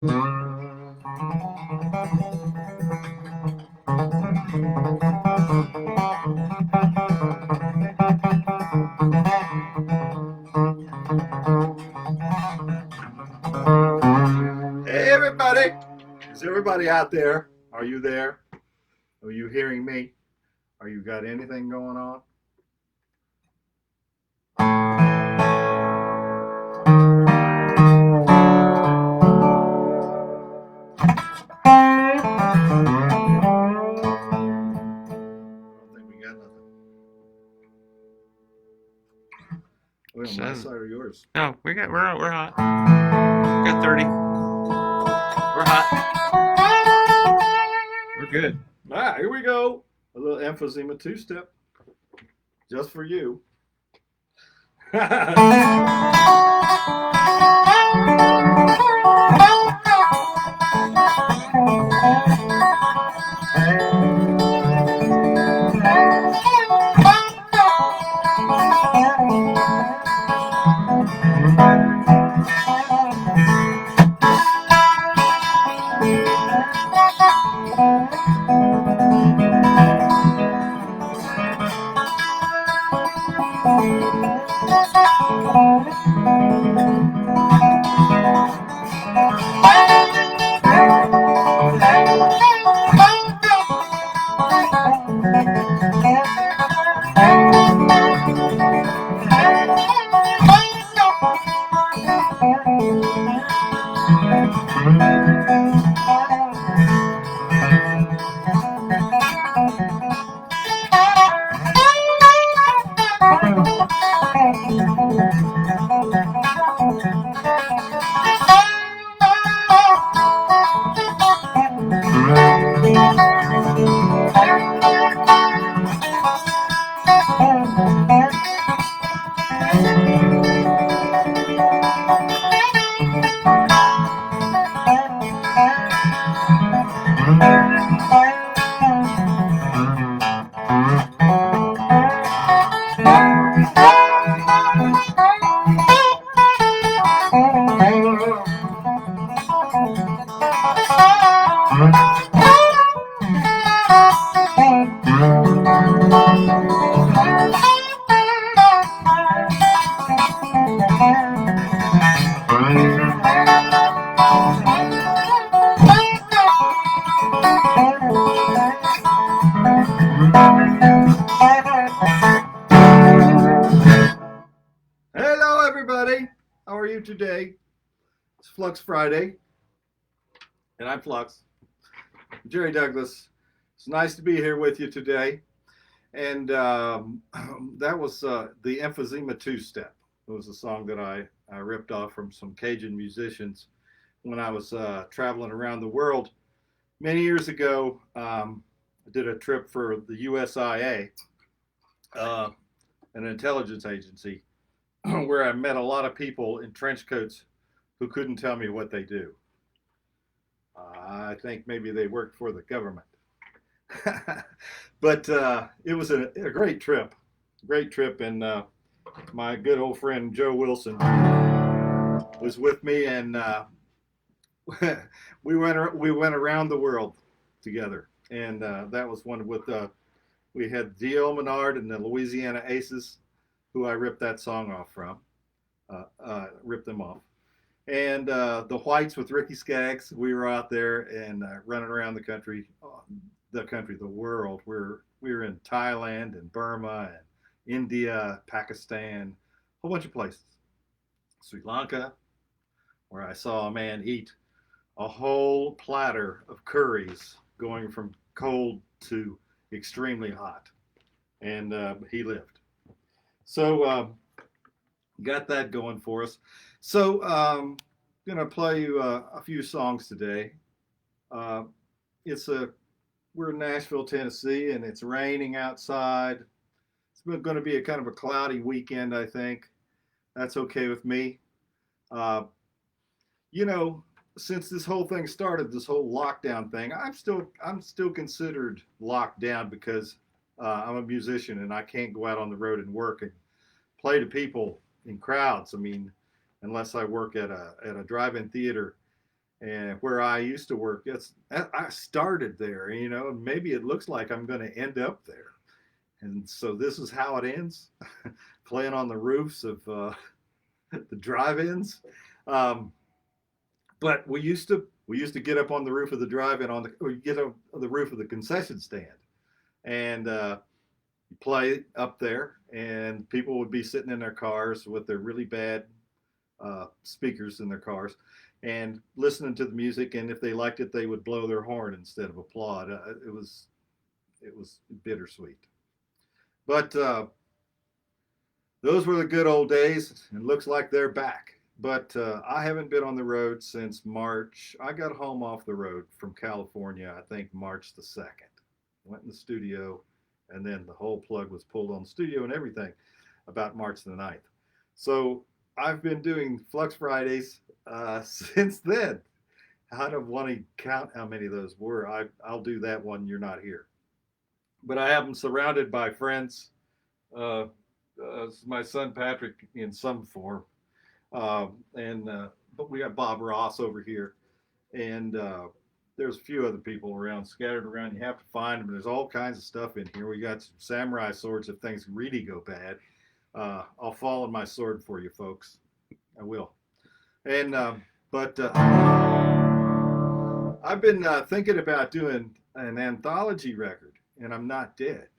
Hey everybody! Is everybody out there? Are you there? Are you hearing me? Are you got anything going on? I don't think we got nothing. Well, on my Says side or yours? no. We're hot. We got 30. We're hot. We're good. Ah, here we go. A little emphysema two-step just for you. Hello, everybody. How are you today? It's Flux Friday, and I'm Flux. Jerry Douglas. It's nice to be here with you today. And that was the Emphysema Two Step. It was a song that I ripped off from some Cajun musicians when I was traveling around the world many years ago. I did a trip for the USIA, uh, an intelligence agency, where I met a lot of people in trench coats who couldn't tell me what they do. I think maybe they worked for the government. But it was a great trip, and my good old friend Joe Wilson was with me, and we went around the world together, and that was one with we had D.L. Menard and the Louisiana Aces, who I ripped that song off from, ripped them off. And the Whites with Ricky Skaggs, we were out there and running around the world. We were in Thailand and Burma and India, Pakistan, a whole bunch of places. Sri Lanka, where I saw a man eat a whole platter of curries, going from cold to extremely hot, and he lived. So got that going for us. So gonna play you a few songs today. Uh, it's a We're in Nashville, Tennessee, and it's raining outside. It's going to be a kind of a cloudy weekend, I think. That's okay with me. Uh, you know, since this whole thing started, this whole lockdown thing, I'm still considered locked down because I'm a musician and I can't go out on the road and work and play to people in crowds. I mean, unless I work at a drive-in theater, and where I used to work, I started there, you know, and maybe it looks like I'm going to end up there. And so this is how it ends, playing on the roofs of the drive-ins. Um, but we used to get up on the roof of the drive-in or get up on the roof of the concession stand and play up there, and people would be sitting in their cars with their really bad speakers in their cars and listening to the music. And if they liked it, they would blow their horn instead of applaud. It was bittersweet, but those were the good old days, and looks like they're back. But I haven't been on the road since March. I got home off the road from California, I think March the 2nd. Went in the studio, and then the whole plug was pulled on the studio and everything about March the 9th. So I've been doing Flux Fridays since then. I don't want to count how many of those were. I'll do that one. You're not here. But I have them surrounded by friends. Uh, my son Patrick in some form, and but we got Bob Ross over here, and there's a few other people around, scattered around. You have to find them. There's all kinds of stuff in here. We got some samurai swords if things really go bad. I'll fall on my sword for you, folks. I will. And but I've been thinking about doing an anthology record, and I'm not dead.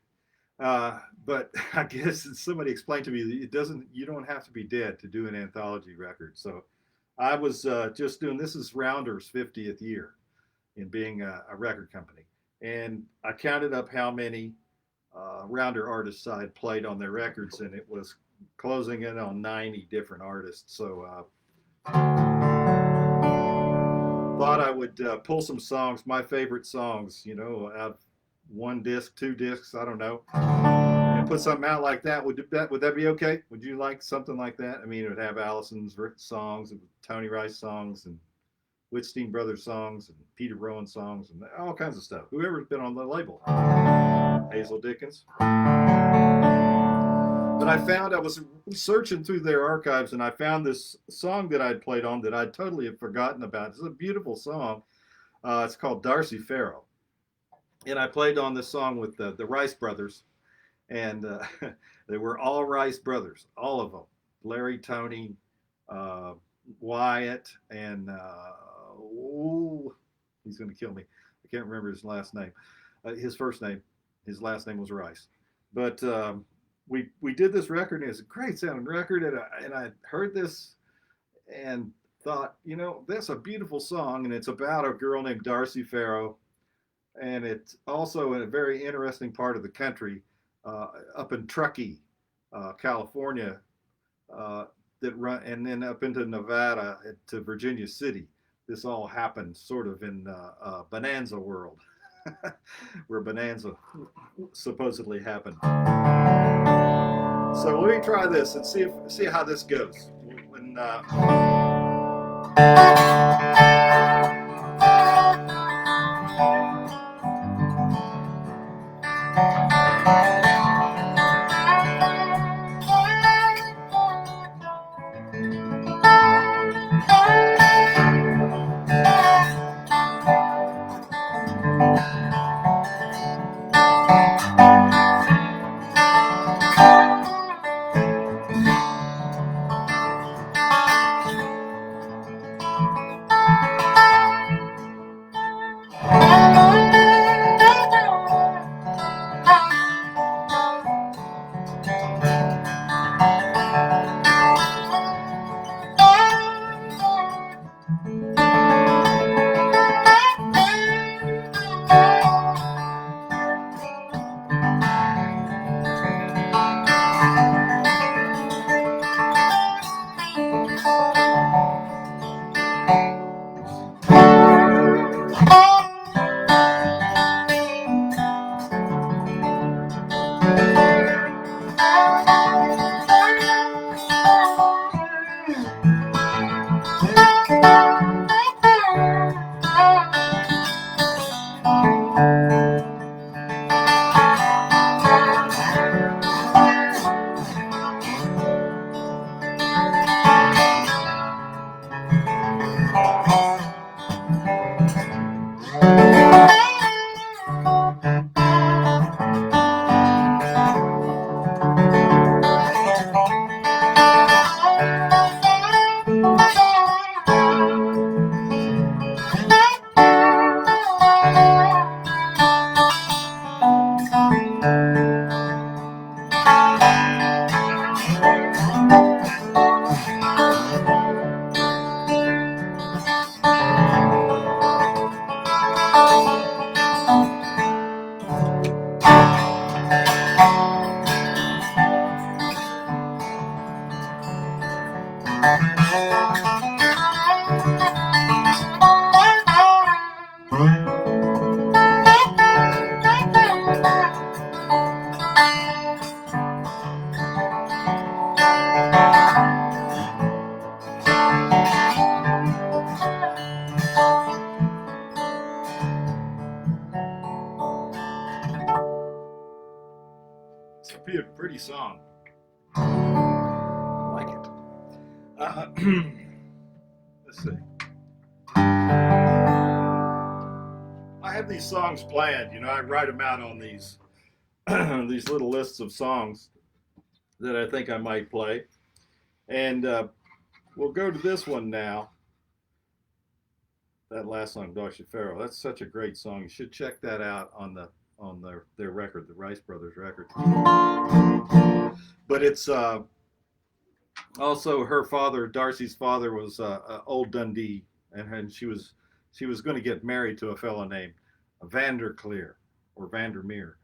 But I guess somebody explained to me that you don't have to be dead to do an anthology record. So I was just doing, this is Rounder's 50th year in being a record company. And I counted up how many Rounder artists I had played on their records, and it was closing in on 90 different artists. So thought I would pull some songs, my favorite songs, you know, out of one disc, two discs, I don't know, and put something out like that. Would that be okay? Would you like something like that? I mean, it would have Allison's songs, and Tony Rice songs, and Whitstein Brothers songs, and Peter Rowan songs, and all kinds of stuff. Whoever's been on the label, Hazel Dickens. But I was searching through their archives, and I found this song that I'd played on that I'd totally had forgotten about. It's a beautiful song. It's called Darcy Farrow. And I played on this song with the Rice Brothers, and they were all Rice Brothers, all of them. Larry, Tony, Wyatt, and he's going to kill me. I can't remember his last name. His first name, his last name was Rice. But we did this record, and it's a great sounding record, and I heard this and thought, you know, that's a beautiful song, and it's about a girl named Darcy Farrow. And it's also in a very interesting part of the country, up in Truckee, California, and then up into Nevada to Virginia City. This all happened sort of in Bonanza world, where Bonanza supposedly happened. So let me try this and see how this goes. When be a pretty song. I like it. Let's see. I have these songs planned. You know, I write them out on these these little lists of songs that I think I might play, and we'll go to this one now. That last song, Dr. Pharaoh. That's such a great song. You should check that out on their record, the Rice Brothers record. But it's also her father, Darcy's father, was Old Dundee, and she was going to get married to a fellow named Vanderclear or Vandermeer,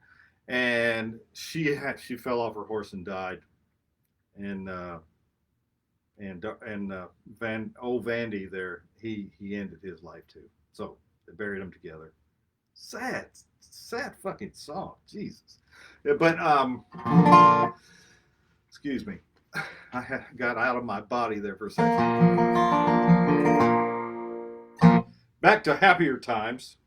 and she fell off her horse and died, and old Vandy there, he ended his life too. So they buried them together. Sad fucking song, Jesus. But excuse me, I got out of my body there for a second. Back to happier times.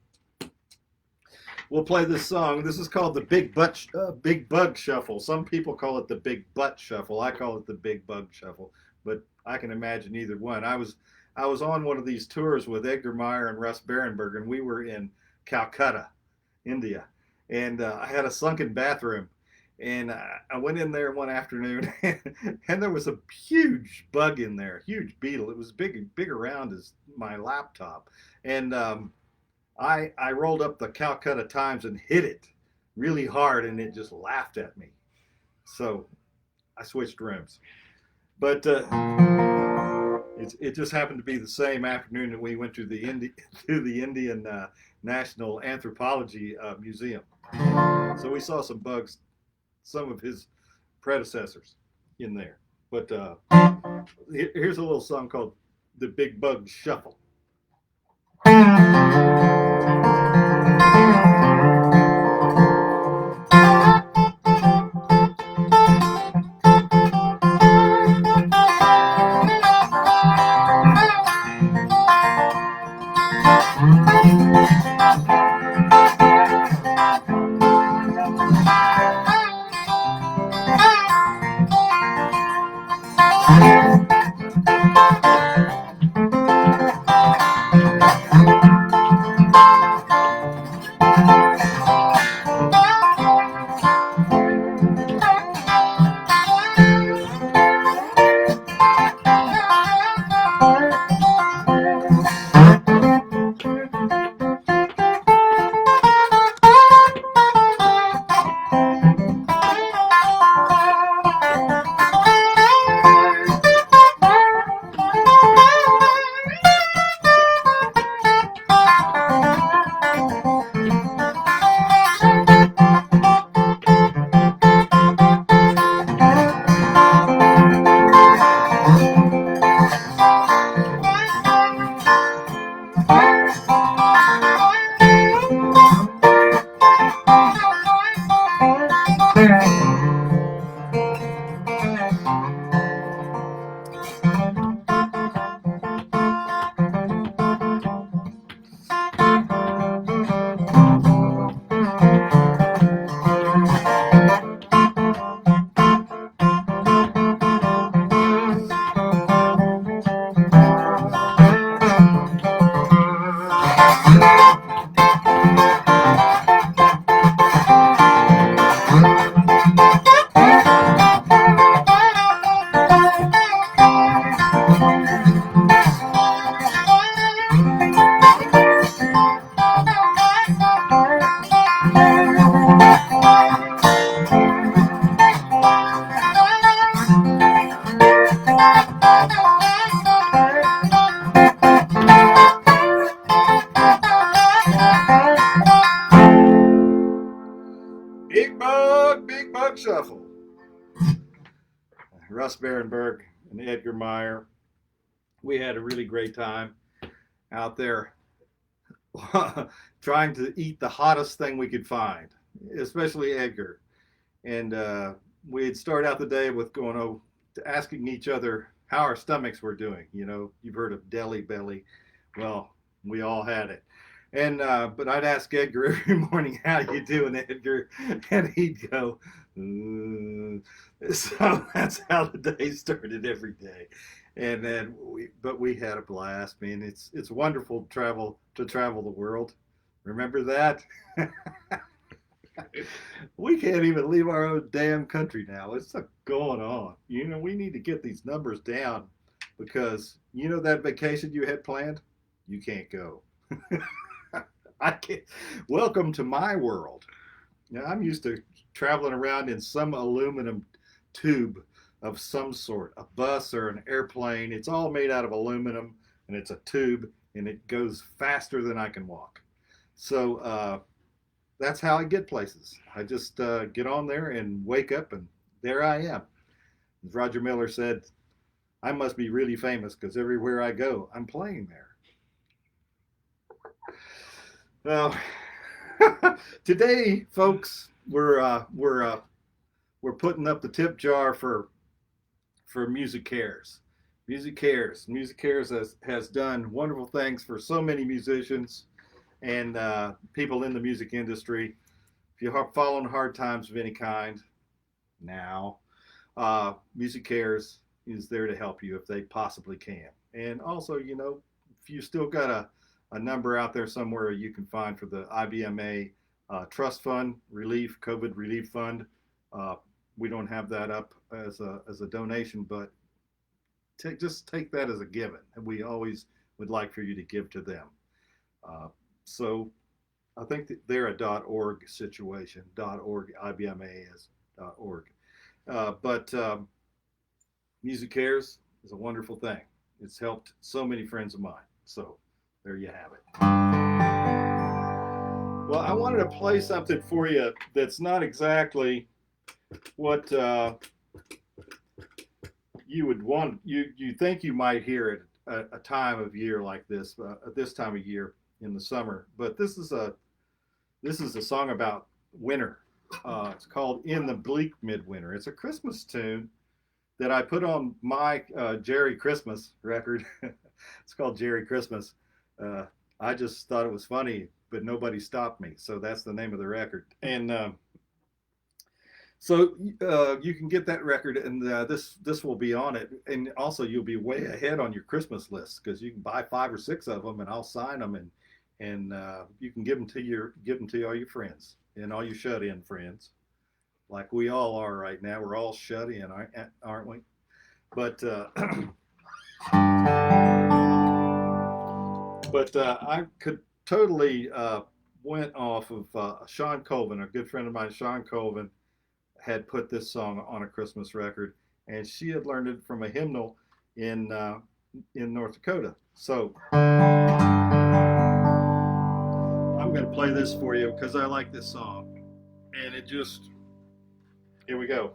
We'll play this song. This is called the Big Bug Shuffle. Some people call it the Big Butt Shuffle. I call it the Big Bug Shuffle, but I can imagine either one. I was on one of these tours with Edgar Meyer and Russ Berenberg, and we were in Calcutta, India, and I had a sunken bathroom, and I went in there one afternoon, and there was a huge bug in there, huge beetle. It was big around as my laptop, and I rolled up the Calcutta Times and hit it really hard, and it just laughed at me. So I switched rooms. But it just happened to be the same afternoon that we went to the Indian National Anthropology Museum. So we saw some bugs, some of his predecessors in there. But here's a little song called The Big Bug Shuffle. Big Bug Shuffle. Russ Berenberg and Edgar Meyer. We had a really great time out there trying to eat the hottest thing we could find, especially Edgar. And we'd start out the day with asking each other how our stomachs were doing. You know, you've heard of Deli Belly. Well, we all had it. And but I'd ask Edgar every morning, "How you doing, Edgar?" And he'd go, So that's how the day started every day. And then we had a blast, man. It's wonderful to travel the world. Remember that? We can't even leave our own damn country now. What's going on? We need to get these numbers down because that vacation you had planned, you can't go. I can't. Welcome to my world. Now, I'm used to traveling around in some aluminum tube of some sort, a bus or an airplane. It's all made out of aluminum and it's a tube and it goes faster than I can walk. So that's how I get places. I just get on there and wake up and there I am. As Roger Miller said, I must be really famous because everywhere I go, I'm playing there. Well, today, folks, we're putting up the tip jar for Music Cares. Music Cares. Music Cares has done wonderful things for so many musicians and people in the music industry. If you're following hard times of any kind now, Music Cares is there to help you if they possibly can. And also, if you still got a number out there somewhere you can find for the IBMA Trust Fund Relief, COVID Relief Fund. We don't have that up as a donation, but just take that as a given. And we always would like for you to give to them. So I think that they're a .org situation. .org, IBMA is .org. But Music Cares is a wonderful thing. It's helped so many friends of mine. So there you have it. Well, I wanted to play something for you that's not exactly what you would want. You think you might hear at a time of year like this, at this time of year in the summer. But this is a song about winter. It's called "In the Bleak Midwinter." It's a Christmas tune that I put on my Jerry Christmas record. It's called Jerry Christmas. I just thought it was funny, but nobody stopped me. So that's the name of the record. And so you can get that record, and this will be on it. And also, you'll be way ahead on your Christmas list because you can buy 5 or 6 of them, and I'll sign them, and you can give them to all your friends and all your shut-in friends, like we all are right now. We're all shut in, aren't we? But I could totally went off of Sean Colvin, a good friend of mine. Sean Colvin had put this song on a Christmas record, and she had learned it from a hymnal in North Dakota. So I'm going to play this for you because I like this song, and here we go.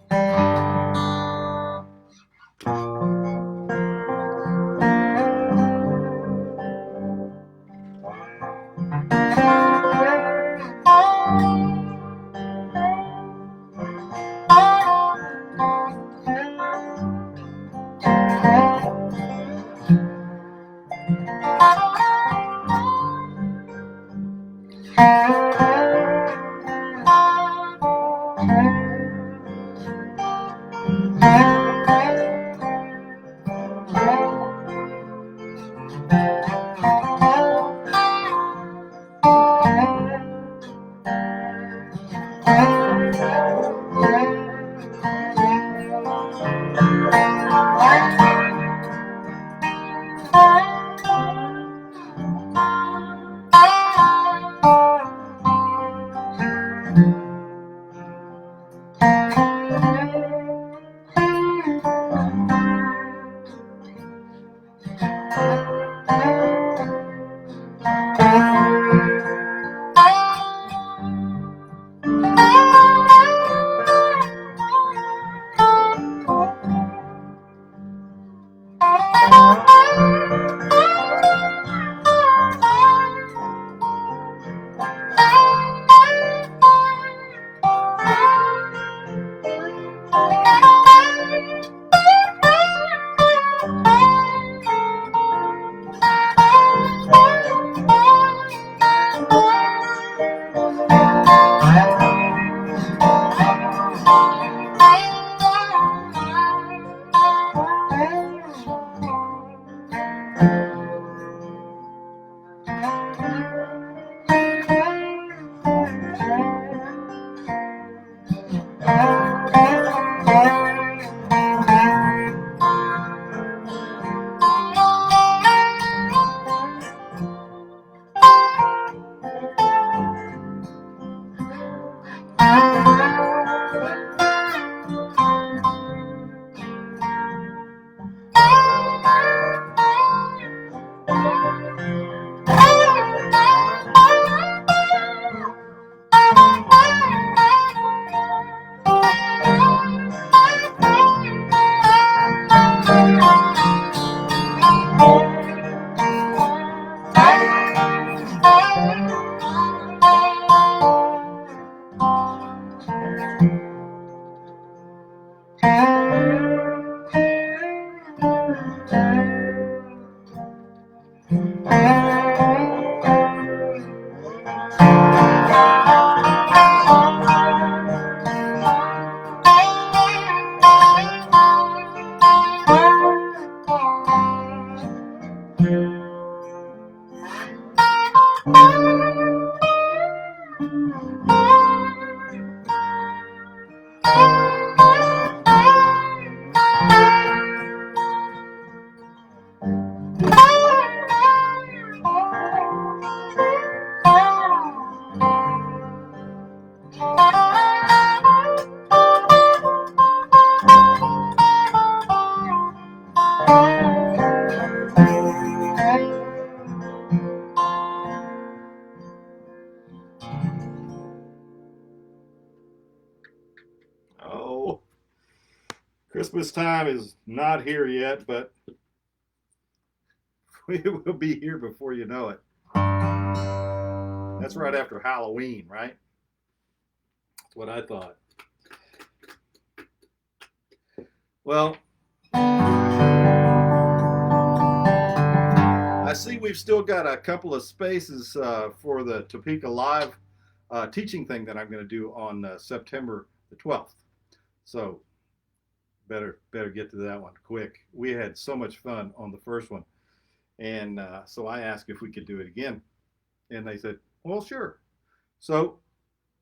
Oh, Christmas time is not here yet, but it will be here before you know it. That's right after Halloween, right? That's what I thought. Well, I see we've still got a couple of spaces for the Topeka Live teaching thing that I'm going to do on September the 12th. So better get to that one quick. We had so much fun on the first one. And so I asked if we could do it again. And they said, well, sure. So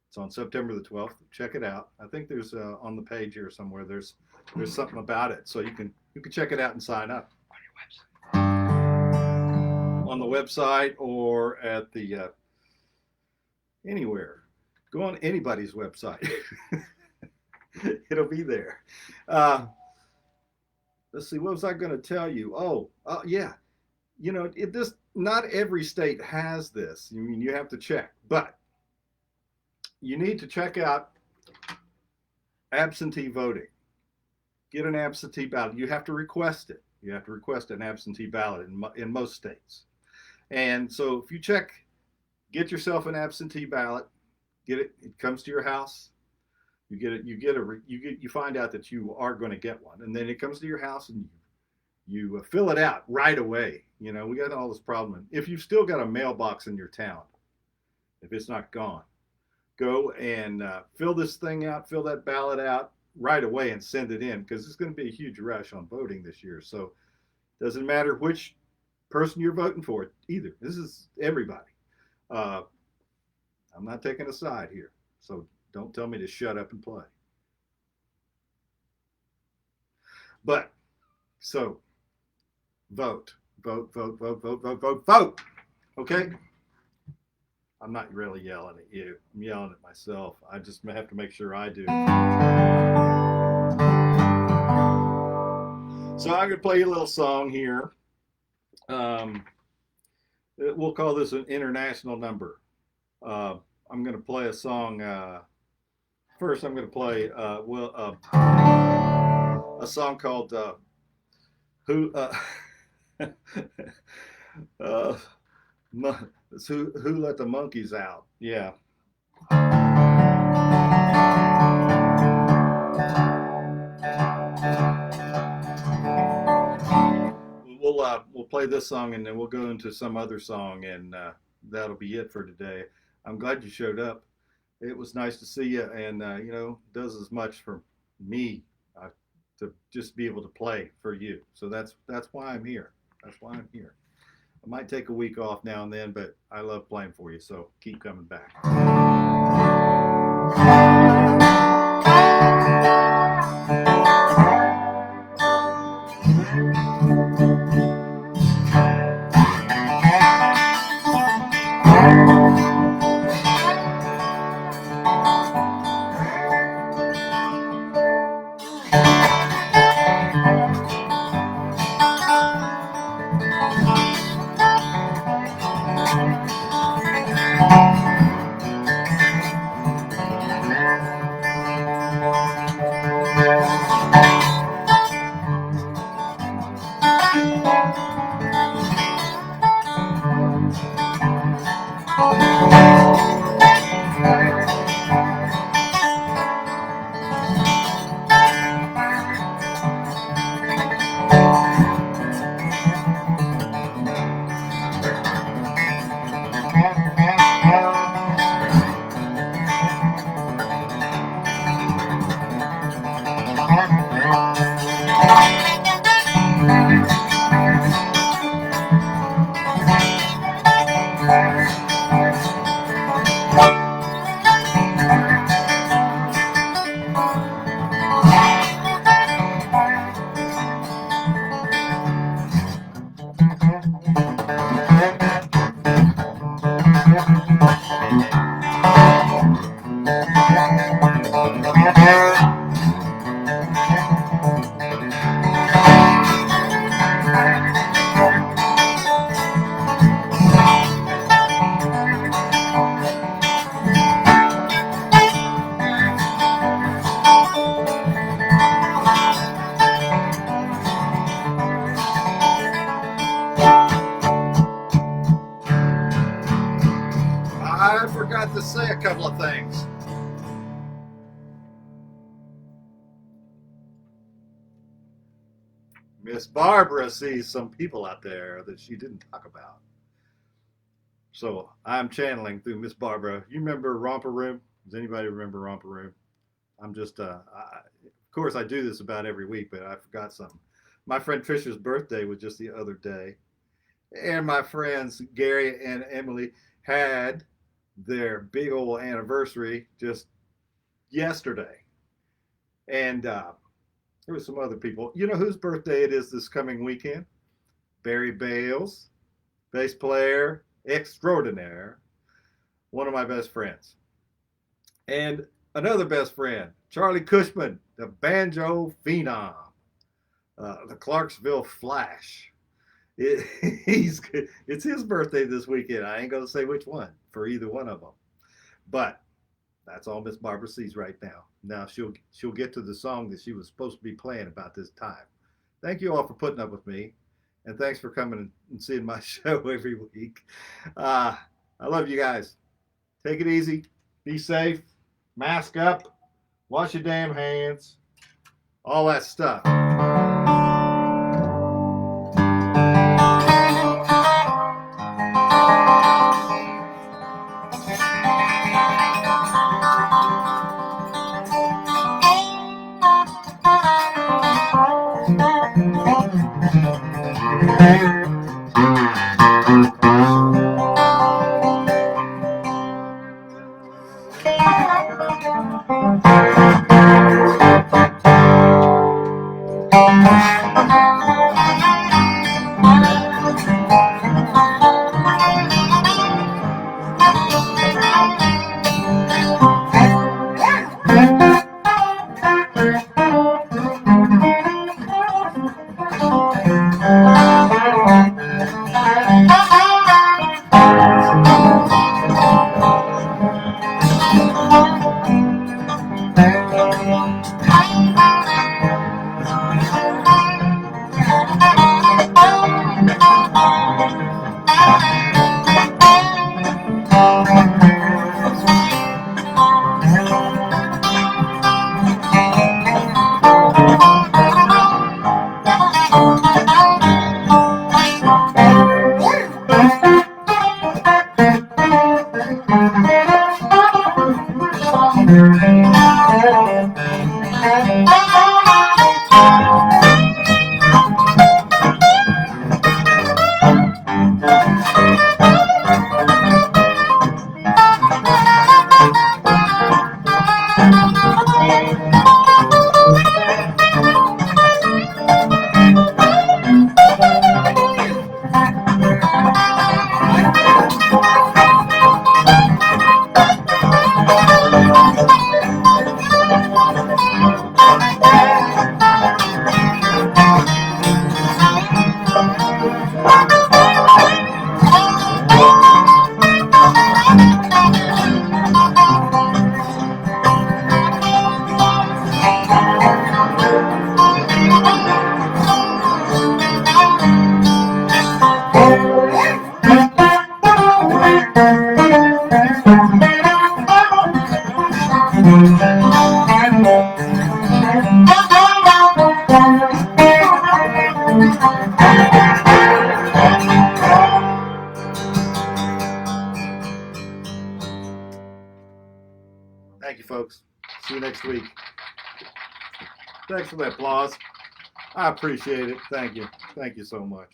it's on September the 12th. Check it out. I think there's on the page here somewhere, there's something about it. So you can check it out and sign up. On the website or at the anywhere. Go on anybody's website. It'll be there. Let's see, what was I going to tell you? Yeah. You know, not every state has this. I mean, you have to check, but you need to check out absentee voting. Get an absentee ballot. You have to request it. You have to request an absentee ballot in most states. And so if you get yourself an absentee ballot, get it. It comes to your house. You get it. You find out that you are going to get one, and then it comes to your house and you fill it out right away. You know, we got all this problem. If you've still got a mailbox in your town, if it's not gone, go and fill this thing out, fill that ballot out right away and send it in, because it's going to be a huge rush on voting this year. So it doesn't matter which person you're voting for either. This is everybody. I'm not taking a side here, so don't tell me to shut up and play. But so vote. Okay? I'm not really yelling at you. I'm yelling at myself. I just have to make sure I do. So I'm going to play you a little song here. We'll call this an international number. I'm going to play a song. First, I'm going to play a song called Who Let the Monkeys Out. Yeah. We'll play this song and then we'll go into some other song, and that'll be it for today. I'm glad you showed up. It was nice to see you, and you know, does as much for me to just be able to play for you. So that's why I'm here. That's why I'm here. I might take a week off now and then, but I love playing for you, so keep coming back. I forgot to say a couple of things. Miss Barbara sees some people out there that she didn't talk about. So I'm channeling through Miss Barbara. You remember Romper Room? Does anybody remember Romper Room? I'm just, of course, I do this about every week, but I forgot something. My friend Trisha's birthday was just the other day. And my friends Gary and Emily had their big old anniversary just yesterday. And there was some other people. You know whose birthday it is this coming weekend? Barry Bales, bass player extraordinaire, one of my best friends. And another best friend, Charlie Cushman, the banjo phenom, the Clarksville Flash. It's his birthday this weekend. I ain't gonna say which one for either one of them, but that's all Miss Barbara sees right now. Now she'll get to the song that she was supposed to be playing about this time. Thank you all for putting up with me, and thanks for coming and seeing my show every week. I love you guys. Take it easy. Be safe. Mask up. Wash your damn hands. All that stuff. Thank you, folks. See you next week. Thanks for the applause. I appreciate it. Thank you. Thank you so much.